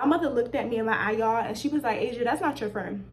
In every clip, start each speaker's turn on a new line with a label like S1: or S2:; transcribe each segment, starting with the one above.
S1: My mother looked at me in my eye, y'all, and she was like, Asia, that's not your friend.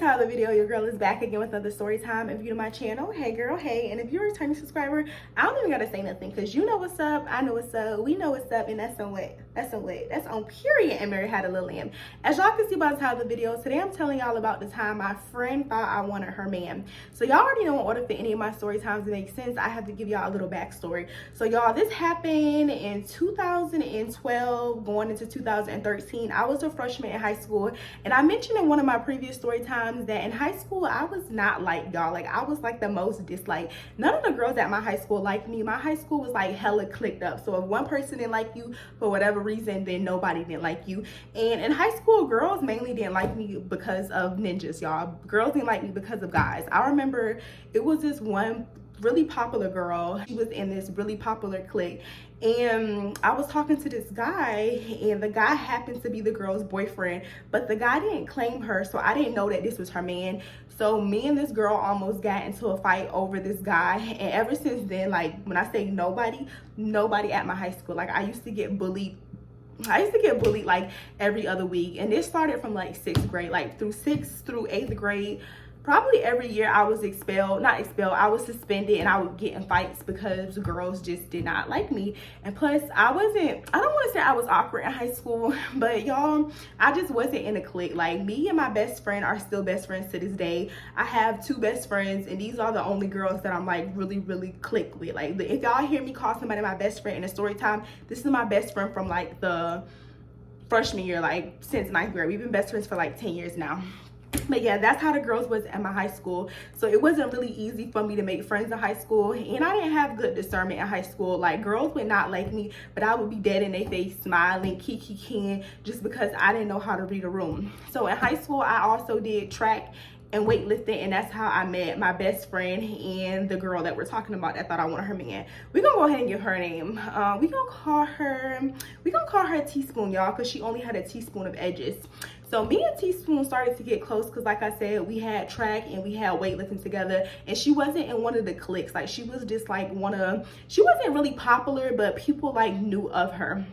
S1: Of the video, your girl is back again with another story time. If you're to my channel, hey girl, hey. And if you're a returning subscriber, I don't even gotta say nothing because you know what's up, I know what's up, we know what's up, and that's on what? That's on period. And Mary had a little lamb. As y'all can see by the title of the video, today I'm telling y'all about the time my friend thought I wanted her man. So y'all already know in order for any of my story times to make sense, I have to give y'all a little backstory. So y'all, this happened in 2012 going into 2013. I was a freshman in high school, and I mentioned in one of my previous story times that in high school I was not like y'all. Like, I was like the most disliked. None of the girls at my high school liked me. My high school was like hella clicked up. So if one person didn't like you for whatever reason, then nobody didn't like you. And in high school, girls mainly didn't like me because of ninjas, y'all. Girls didn't like me because of guys. I remember it was this one really popular girl. She was in this really popular clique, and I was talking to this guy, and the guy happened to be the girl's boyfriend, but the guy didn't claim her, so I didn't know that this was her man. So me and this girl almost got into a fight over this guy, and ever since then, like, when I say nobody at my high school, like, I used to get bullied like every other week. And this started from like 6th grade, like through 6th through 8th grade. Probably every year I was I was suspended, and I would get in fights because girls just did not like me. And plus, I don't want to say I was awkward in high school, but y'all, I just wasn't in a clique. Like, me and my best friend are still best friends to this day. I have 2 best friends, and these are the only girls that I'm like really click with. Like, if y'all hear me call somebody my best friend in a story time, this is my best friend from like the freshman year, like since 9th grade. We've been best friends for like 10 years now. But yeah, that's how the girls was at my high school. So it wasn't really easy for me to make friends in high school, and I didn't have good discernment in high school. Like, girls would not like me, but I would be dead in their face smiling, kiki just because I didn't know how to read a room. So in high school, I also did track and weightlifting, and that's how I met my best friend and the girl that we're talking about that thought I wanted her man. We're gonna go ahead and give her a name. We're gonna call her Teaspoon, y'all, because she only had a teaspoon of edges. So me and Teaspoon started to get close because, like I said, we had track and we had weightlifting together, and she wasn't in one of the cliques. Like, she was just like she wasn't really popular, but people like knew of her.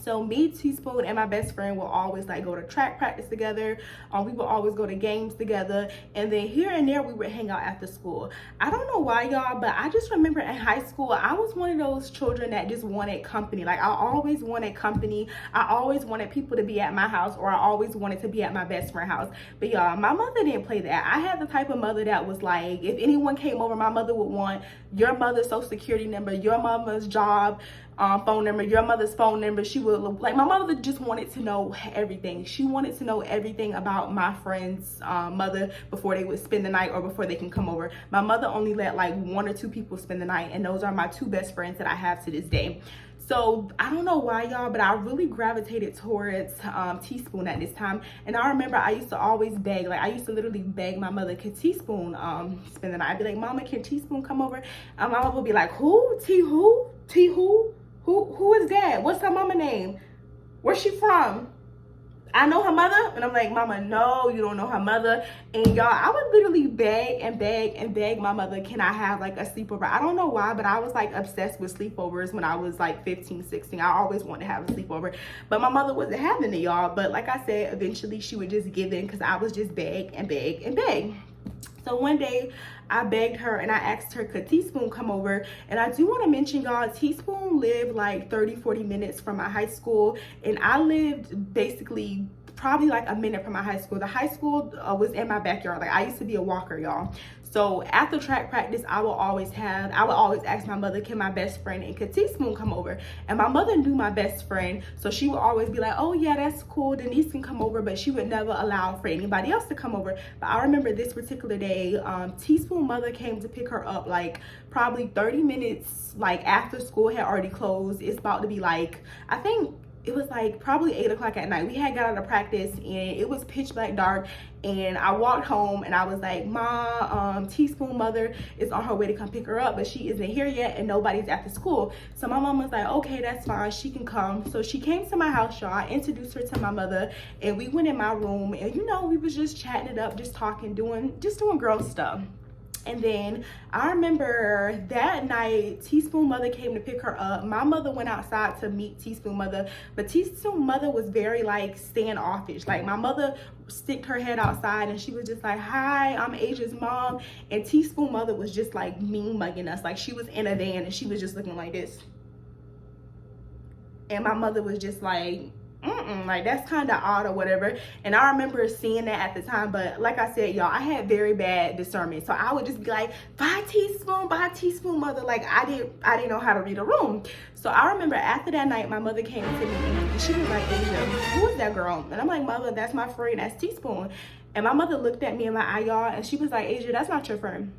S1: So me, Teaspoon, and my best friend will always like go to track practice together. We would always go to games together, and then here and there we would hang out after school. I don't know why, y'all, but I just remember in high school I was one of those children that just wanted company. Like, I always wanted company. I always wanted people to be at my house, or I always wanted to be at my best friend's house. But y'all, my mother didn't play that. I had the type of mother that was like, if anyone came over, my mother would want your mother's social security number, your mother's job phone number, your mother's phone number. She would, like, my mother just wanted to know everything. She wanted to know everything about my friend's mother before they would spend the night or before they can come over. My mother only let like 1 or 2 people spend the night, and those are my 2 best friends that I have to this day. So I don't know why, y'all, but I really gravitated towards Teaspoon at this time. And I remember I used to always beg, like, I used to literally beg my mother, can Teaspoon spend the night? I'd be like, Mama, can Teaspoon come over? My mama would be like, who? Who? Who? Who is that? What's her mama name? Where's she from? I know her mother. And I'm like, Mama, no, you don't know her mother. And y'all, I would literally beg my mother, can I have like a sleepover? I don't know why, but I was like obsessed with sleepovers when I was like 15, 16. I always wanted to have a sleepover, but my mother wasn't having it, y'all. But like I said, eventually she would just give in because I was just beg. So one day I begged her and I asked her, could Teaspoon come over? And I do want to mention, y'all, Teaspoon lived like 30-40 minutes from my high school, and I lived basically probably like a minute from my high school. The high school was in my backyard. Like, I used to be a walker, y'all. So after track practice, I would always ask my mother, can my best friend and could Teaspoon come over? And my mother knew my best friend, so she would always be like, oh yeah, that's cool, Denise can come over, but she would never allow for anybody else to come over. But I remember this particular day, Teaspoon mother came to pick her up like probably 30 minutes like after school had already closed. It's about to be like, I think it was like probably 8 o'clock at night. We had got out of practice and it was pitch black dark, and I walked home and I was like, Ma, Teaspoon mother is on her way to come pick her up, but she isn't here yet and nobody's at the school. So my mom was like, okay, that's fine, she can come. So she came to my house, y'all. I introduced her to my mother and we went in my room, and you know, we was just chatting it up, just talking, doing girl stuff. And then I remember that night, Teaspoon mother came to pick her up. My mother went outside to meet Teaspoon mother, but Teaspoon mother was very like standoffish. Like my mother sticked her head outside and she was just like, hi, I'm Asia's mom. And Teaspoon mother was just like mean mugging us. Like she was in a van and she was just looking like this. And my mother was just like, like that's kind of odd or whatever. And I remember seeing that at the time, but like I said, y'all, I had very bad discernment, so I would just be like, bye Teaspoon mother. Like I didn't know how to read a room. So I remember after that night, my mother came to me and she was like, Asia, who is that girl? And I'm like, mother, that's my friend, that's Teaspoon. And my mother looked at me in my eye, y'all, and she was like, Asia, that's not your friend.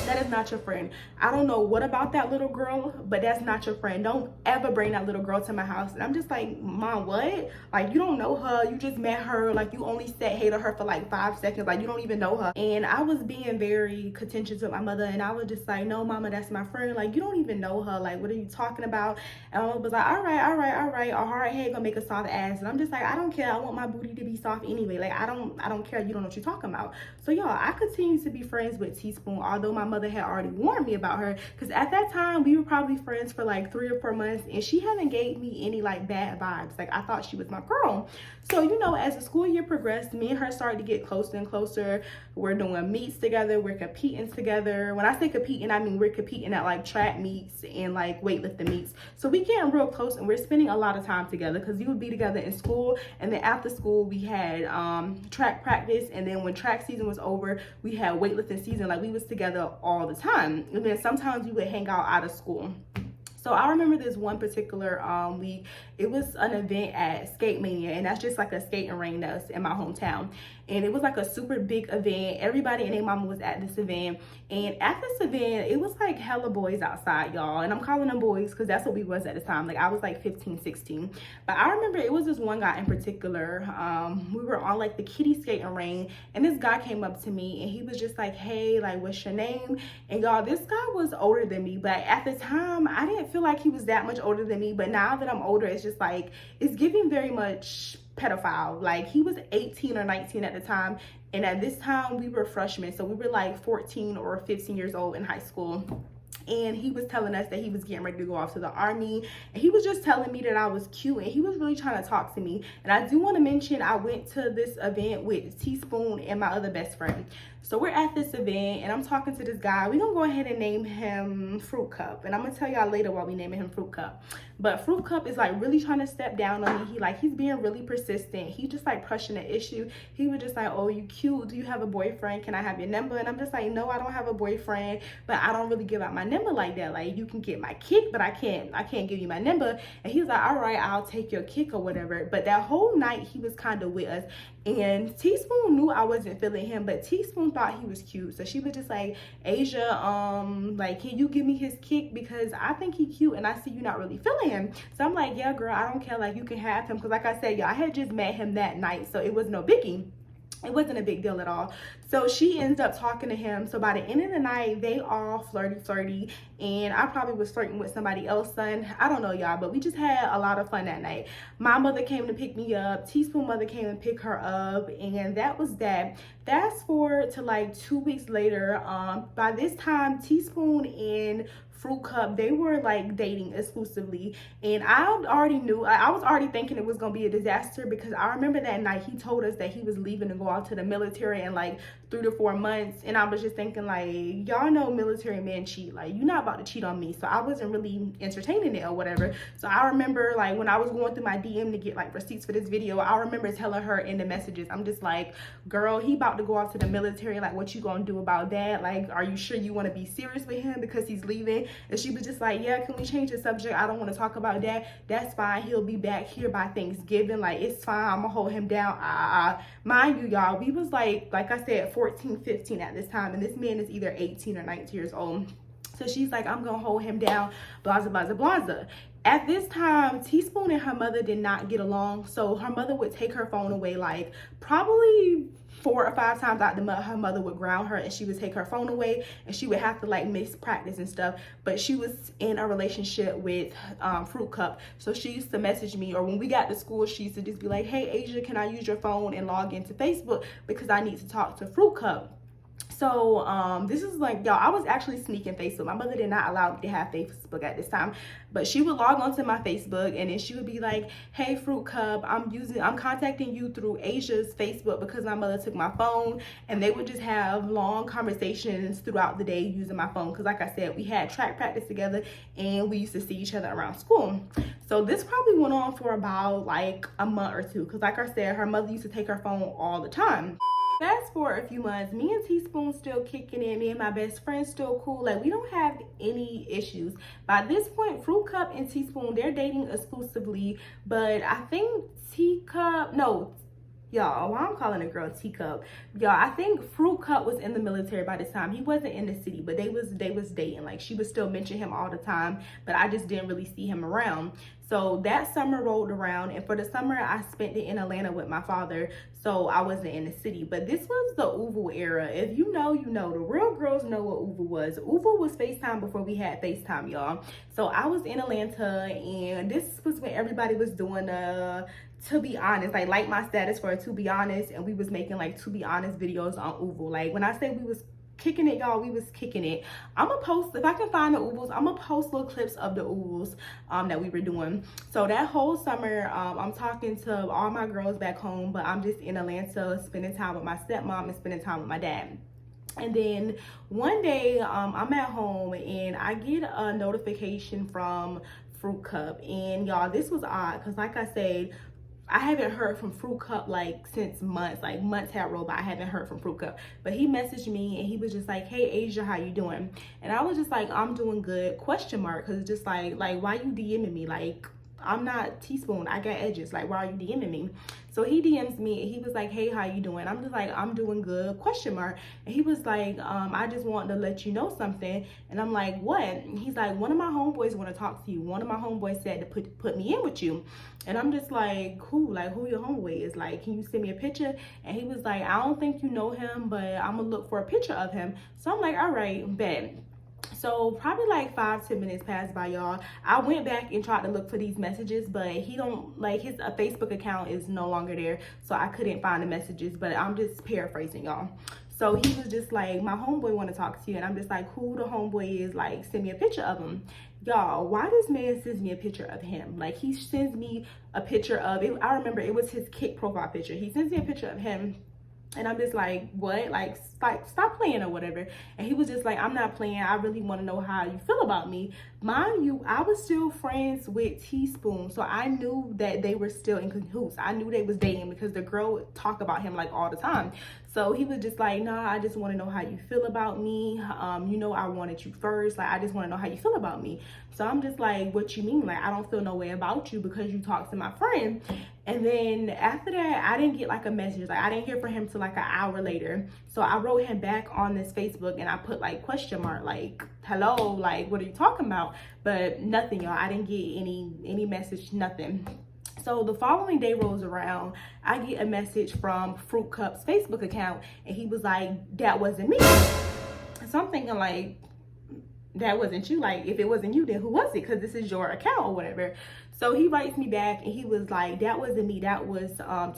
S1: That is not your friend. I don't know what about that little girl, but that's not your friend. Don't ever bring that little girl to my house. And I'm just like, Mom, what? Like, you don't know her. You just met her. Like, you only said hey to her for like 5 seconds. Like, you don't even know her. And I was being very contentious with my mother. And I was just like, no, mama, that's my friend. Like, you don't even know her. Like, what are you talking about? And I was like, all right. A hard head gonna make a soft ass. And I'm just like, I don't care. I want my booty to be soft anyway. Like, I don't care. You don't know what you're talking about. So, y'all, I continue to be friends with Teaspoon, although my mother had already warned me about her, because at that time we were probably friends for like 3 or 4 months and she hadn't gave me any like bad vibes. Like I thought she was my girl. So you know, as the school year progressed, me and her started to get closer and closer. We're doing meets together, we're competing together. When I say competing, I mean we're competing at like track meets and like weightlifting meets. So we getting real close and we're spending a lot of time together, because we would be together in school, and then after school we had track practice, and then when track season was over we had weightlifting season. Like we was together all the time, and then sometimes we would hang out of school. So I remember this one particular week, it was an event at Skate Mania, and that's just like a skating ring that's in my hometown. And it was like a super big event. Everybody and their mama was at this event. And at this event, it was like hella boys outside, y'all. And I'm calling them boys because that's what we was at the time. Like I was like 15, 16. But I remember it was this one guy in particular. We were on like the kiddie skating ring, and this guy came up to me and he was just like, hey, like, what's your name? And y'all, this guy was older than me, but at the time I didn't feel like he was that much older than me. But now that I'm older, it's just like, it's giving very much pedophile. Like he was 18 or 19 at the time, and at this time we were freshmen, so we were like 14 or 15 years old in high school. And he was telling us that he was getting ready to go off to the army, and he was just telling me that I was cute, and he was really trying to talk to me. And I do want to mention I went to this event with Teaspoon and my other best friend. So we're at this event and I'm talking to this guy. We're gonna go ahead and name him Fruit Cup, and I'm gonna tell y'all later why we naming him Fruit Cup. But Fruit Cup is like really trying to step down on me. He's being really persistent. He just like pushing the issue. He was just like, oh, you cute, do you have a boyfriend, can I have your number? And I'm just like, no, I don't have a boyfriend, but I don't really give out my number like that. Like, you can get my kick, but I can't give you my number. And he was like, all right, I'll take your kick or whatever. But that whole night he was kind of with us, and Teaspoon knew I wasn't feeling him, but Teaspoon thought he was cute. So she was just like, Asia, like, can you give me his kick, because I think he cute and I see you not really feeling him. So I'm like, yeah, girl, I don't care, like, you can have him. Because like I said, y'all, I had just met him that night, so it was no biggie. It wasn't a big deal at all. So she ends up talking to him. So by the end of the night, they all flirty, and I probably was flirting with somebody else, son. I don't know, y'all, but we just had a lot of fun that night. My mother came to pick me up. Teaspoon mother came and pick her up, and that was that. Fast forward to like 2 weeks later. By this time, Teaspoon and Fruit Cup, they were like dating exclusively, and I already knew. I was already thinking it was gonna be a disaster, because I remember that night he told us that he was leaving to go out to the military in like 3 to 4 months, and I was just thinking, like, y'all know military men cheat. Like, you're not about to cheat on me. So I wasn't really entertaining it or whatever. So I remember, like, when I was going through my DM to get like receipts for this video, I remember telling her in the messages, I'm just like, girl, he about to go off to the military. Like, what you gonna do about that? Like, are you sure you want to be serious with him because he's leaving? And she was just like, yeah, can we change the subject? I don't want to talk about that. That's fine. He'll be back here by Thanksgiving. Like, it's fine. I'm gonna hold him down. Mind you, y'all, we was like I said, 14, 15 at this time, and this man is either 18 or 19 years old. So she's like, I'm gonna hold him down, blah, blah, blah, blah. At this time, Teaspoon and her mother did not get along, so her mother would take her phone away like probably 4 or 5 times out the month. Her mother would ground her and she would take her phone away, and she would have to like miss practice and stuff. But she was in a relationship with Fruit Cup, so she used to message me, or when we got to school, she used to just be like, hey Asia, can I use your phone and log into Facebook because I need to talk to Fruit Cup. So this is like, y'all, I was actually sneaking Facebook. My mother did not allow me to have Facebook at this time, but she would log onto my Facebook and then she would be like, hey Fruit Cup, I'm contacting you through Asia's Facebook because my mother took my phone. And they would just have long conversations throughout the day using my phone, because like I said, we had track practice together and we used to see each other around school. So this probably went on for about like a month or two, because like I said, her mother used to take her phone all the time. Fast forward a few months, me and Teaspoon still kicking it. Me and my best friend still cool. Like, we don't have any issues. By this point, Fruit Cup and Teaspoon, they're dating exclusively. But I think y'all, why I'm calling a girl Teacup, y'all, I think Fruit Cup was in the military by this time. He wasn't in the city, but they was dating. Like, she would still mention him all the time, but I just didn't really see him around. So that summer rolled around, and for the summer I spent it in Atlanta with my father, so I wasn't in the city. But this was the Uval era. If you know, you know. The real girls know what Uval was. Uval was FaceTime before we had FaceTime, y'all. So I was in Atlanta, and this was when everybody was doing to be honest, like my status for a to be honest, and we was making like to be honest videos on Uval. Like, when I say we was kicking it, y'all, we was kicking it. I'm gonna post, if I can find the Uvals, I'm gonna post little clips of the Uvals that we were doing. So that whole summer, I'm talking to all my girls back home, but I'm just in Atlanta spending time with my stepmom and spending time with my dad. And then one day, I'm at home and I get a notification from Fruit Cup. And y'all, this was odd, because like I said, I haven't heard from Fruit Cup like since months. Like, months had rolled by, I haven't heard from Fruit Cup. But he messaged me and he was just like, hey Asia, how you doing? And I was just like, I'm doing good, question mark, because it's just like why you DMing me? Like, I'm not Teaspoon, I got edges. Like, why are you DMing me? So he DMs me and he was like, hey, how you doing? I'm just like, I'm doing good, question mark. And he was like, I just wanted to let you know something. And I'm like, what? And he's like, one of my homeboys want to talk to you. One of my homeboys said to put me in with you. And I'm just like, who? Like, who your homeboy is? Like, can you send me a picture? And he was like, I don't think you know him, but I'm gonna look for a picture of him. So I'm like, all right, bet. So probably like 5-10 minutes passed by, y'all. I went back and tried to look for these messages, but he don't, like, his Facebook account is no longer there, so I couldn't find the messages. But I'm just paraphrasing, y'all. So he was just like, my homeboy want to talk to you. And I'm just like, who the homeboy is? Like, send me a picture of him. Y'all, why this man sends me a picture of him? Like, he sends me a picture of it. I remember it was his Kick profile picture. He sends me a picture of him. And I'm just like, what? Like, stop playing or whatever. And he was just like, I'm not playing. I really want to know how you feel about me. Mind you, I was still friends with Teaspoon. So I knew that they were still in cahoots. I knew they was dating because the girl would talk about him like all the time. So he was just like, nah, I just want to know how you feel about me. You know, I wanted you first. Like, I just want to know how you feel about me. So I'm just like, what you mean? Like, I don't feel no way about you because you talked to my friend. And then after that, I didn't get like a message. Like, I didn't hear from him till like an hour later. So I wrote him back on this Facebook and I put like question mark, like, hello, like, what are you talking about? But nothing, y'all. I didn't get any message, nothing. So the following day rolls around, I get a message from Fruit Cup's Facebook account, and he was like, that wasn't me. So I'm thinking like, that wasn't you. Like, if it wasn't you, then who was it? Because this is your account or whatever. So he writes me back and he was like, that wasn't me, that was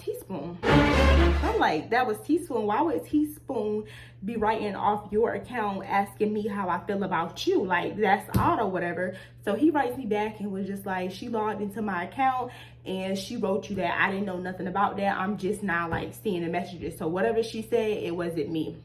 S1: Teaspoon. I'm like, that was Teaspoon? Why would Teaspoon be writing off your account asking me how I feel about you? Like, that's odd or whatever. So he writes me back and was just like, she logged into my account and she wrote you that. I didn't know nothing about that. I'm just now like seeing the messages. So whatever she said, it wasn't me.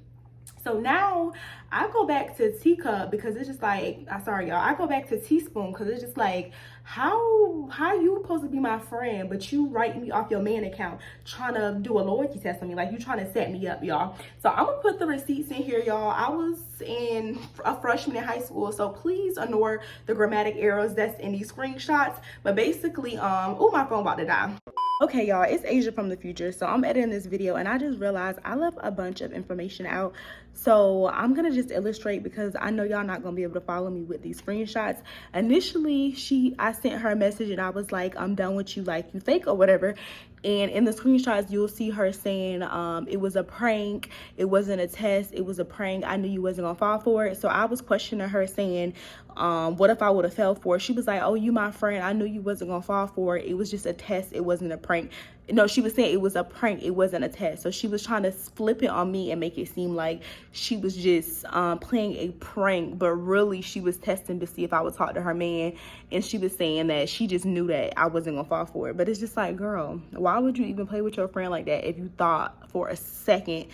S1: So now I go back to Teacup because it's just like, sorry y'all, I go back to Teaspoon because it's just like, how you supposed to be my friend, but you write me off your man account trying to do a loyalty test on me, like you trying to set me up, y'all. So I'm gonna put the receipts in here, y'all. I was in a freshman in high school, so please ignore the grammatic errors that's in these screenshots. But basically, oh, my phone about to die. Okay, y'all, it's Asia from the future. So I'm editing this video and I just realized I left a bunch of information out. So I'm gonna just illustrate because I know y'all not gonna be able to follow me with these screenshots. Initially, I sent her a message and I was like, I'm done with you, like you fake or whatever. And in the screenshots, you'll see her saying it was a prank, it wasn't a test, it was a prank. I knew you wasn't gonna fall for it. So I was questioning her saying, what if I would have fell for it? She was like, oh, you my friend, I knew you wasn't gonna fall for it. It was just a test, it wasn't a prank. No, she was saying it was a prank, it wasn't a test. So she was trying to flip it on me and make it seem like she was just playing a prank, but really she was testing to see if I would talk to her man. And she was saying that she just knew that I wasn't gonna fall for it. But it's just like, girl, why would you even play with your friend like that if you thought for a second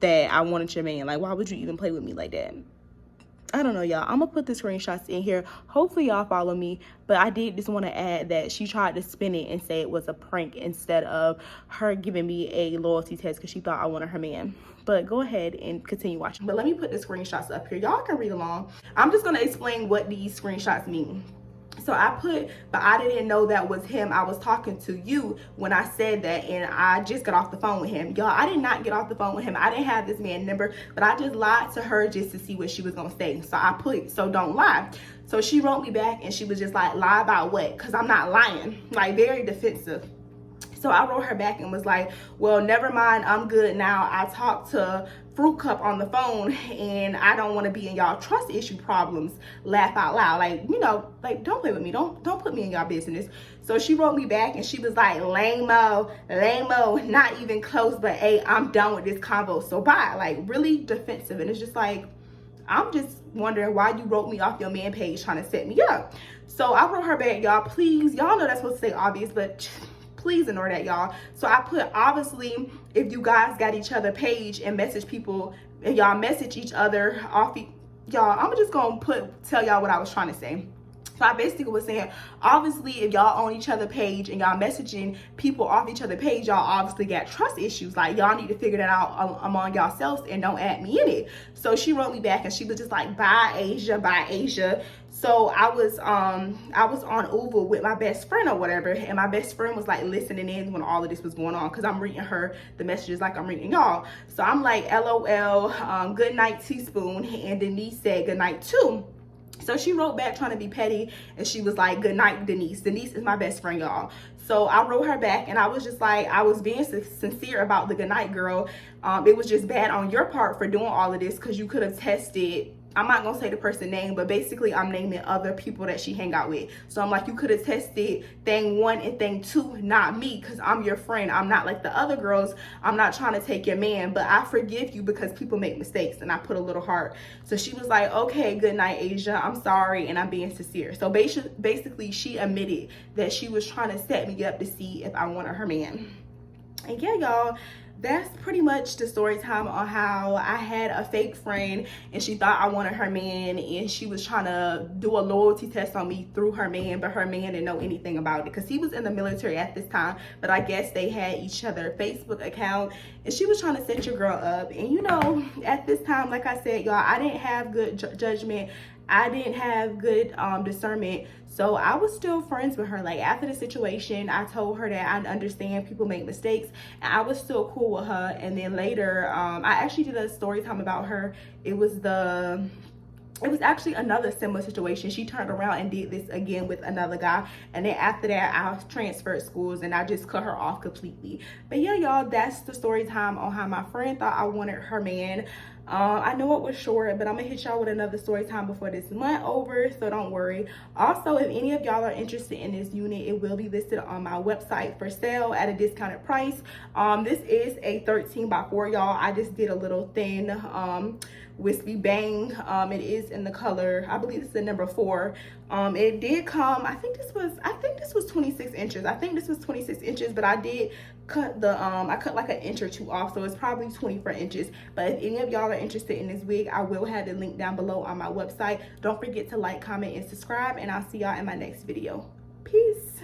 S1: that I wanted your man? Like, why would you even play with me like that? I don't know, y'all. I'm gonna put the screenshots in here. Hopefully y'all follow me, but I did just want to add that she tried to spin it and say it was a prank instead of her giving me a loyalty test because she thought I wanted her man. But go ahead and continue watching. But let me put the screenshots up here. Y'all can read along. I'm just gonna explain what these screenshots mean. So I put, but I didn't know that was him. I was talking to you when I said that, and I just got off the phone with him. Y'all, I did not get off the phone with him. I didn't have this man's number, but I just lied to her just to see what she was gonna say. So I put, so don't lie. So she wrote me back and she was just like, lie about what? Because I'm not lying. Like, very defensive. So I wrote her back and was like, well, never mind, I'm good now. I talked to Fruit Cup on the phone and I don't want to be in y'all trust issue problems. Laugh out loud. Like, you know, like, don't play with me. Don't put me in y'all business. So she wrote me back and she was like, lame-o, not even close, but hey, I'm done with this convo. So bye. Like, really defensive. And it's just like, I'm just wondering why you wrote me off your man page trying to set me up. So I wrote her back, y'all, please. Y'all know that's supposed to say obvious, but please ignore that, y'all. So I put, obviously, if you guys got each other page and message people, and y'all message each other off, y'all, I'm just gonna tell y'all what I was trying to say. So I basically was saying, obviously, if y'all on each other page and y'all messaging people off each other page, y'all obviously got trust issues. Like, y'all need to figure that out among yourselves and don't add me in it. So she wrote me back and she was just like, bye Asia, bye Asia. So I was on Uber with my best friend or whatever, and my best friend was like listening in when all of this was going on, because I'm reading her the messages like I'm reading y'all. So I'm like, LOL, good night teaspoon, and Denise said good night too. So she wrote back trying to be petty, and she was like, good night, Denise. Denise is my best friend, y'all. So I wrote her back, and I was just like, I was being sincere about the good night, girl. It was just bad on your part for doing all of this, because you could have tested, I'm not gonna say the person's name, but basically I'm naming other people that she hang out with. So I'm like, you could have tested thing 1 and thing 2, not me, because I'm your friend. I'm not like the other girls. I'm not trying to take your man, but I forgive you because people make mistakes. And I put a little heart. So she was like, okay, good night, Asia. I'm sorry, and I'm being sincere. So basically she admitted that she was trying to set me up to see if I wanted her man. And yeah, y'all, that's pretty much the story time on how I had a fake friend and she thought I wanted her man, and she was trying to do a loyalty test on me through her man, but her man didn't know anything about it because he was in the military at this time. But I guess they had each other Facebook account, and she was trying to set your girl up. And you know, at this time, like I said, y'all, I didn't have good judgment. I didn't have good discernment. So I was still friends with her. Like, after the situation, I told her that I understand people make mistakes, and I was still cool with her. And then later, I actually did a story time about her. It was actually another similar situation. She turned around and did this again with another guy, and then after that I transferred schools and I just cut her off completely. But yeah, y'all, that's the story time on how my friend thought I wanted her man. I know it was short, but I'm gonna hit y'all with another story time before this month over, so don't worry. Also, if any of y'all are interested in this unit, it will be listed on my website for sale at a discounted price. This is a 13 by 4, y'all. I just did a little thin wispy bang. It is in the color, I believe it's the number 4. It did come, I think this was 26 inches. I think this was 26 inches, but I did cut the I cut like an inch or 2 off, so it's probably 24 inches. But if any of y'all are interested in this wig, I will have the link down below on my website. Don't forget to like, comment, and subscribe, and I'll see y'all in my next video. Peace.